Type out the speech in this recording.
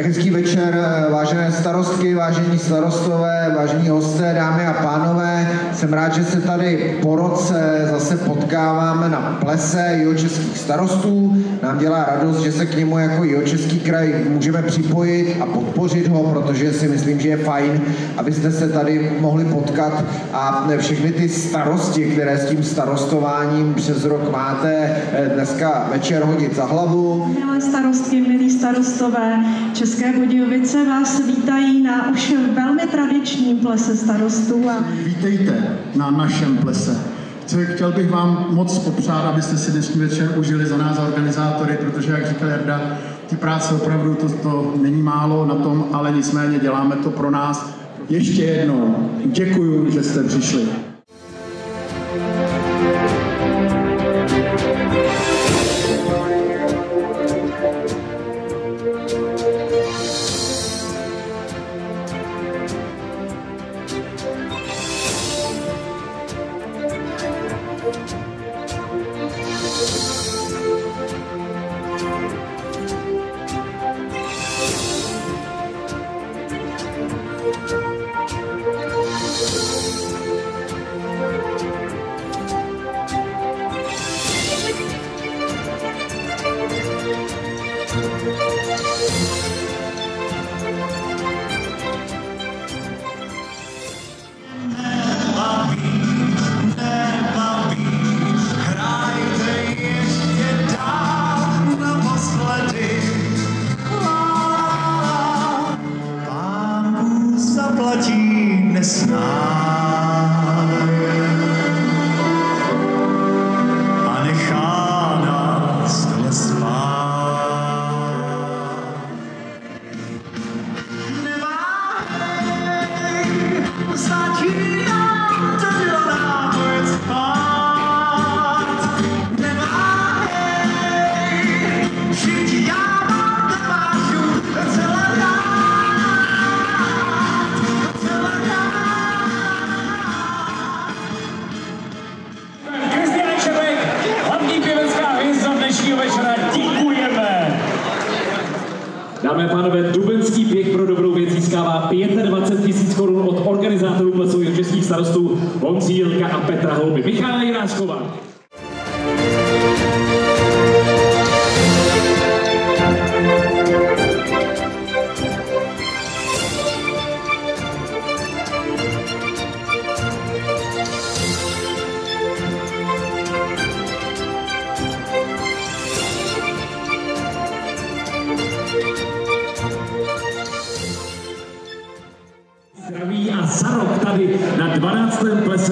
Hezký večer, vážené starostky, vážení starostové, vážení hosté, dámy a pánové. Jsem rád, že se tady po roce zase potkáváme na plese jihočeských starostů. Nám dělá radost, že se k němu jako Jihočeský kraj můžeme připojit a podpořit ho, protože si myslím, že je fajn, abyste se tady mohli potkat a všechny ty starosti, které s tím starostováním přes rok máte, dneska večer hodit za hlavu. Milé starostky, milí starostové, České Budějovice vás vítají na už velmi tradičním plese starostů. Vítejte na našem plese. Chtěl bych vám moc popřát, abyste si dnešní večer užili za nás organizátory, protože, jak říkal Jarda, ty práce opravdu to není málo na tom, ale nicméně děláme to pro nás. Ještě jednou děkuju, že jste přišli. Dámy a pánové, dubenský běh pro dobrou věc získává 25 000 korun od organizátorů plesu jihočeských starostů Honzí Jilka a Petra Houby. Michála Jirášková. Zdraví a za rok tady na 12. plese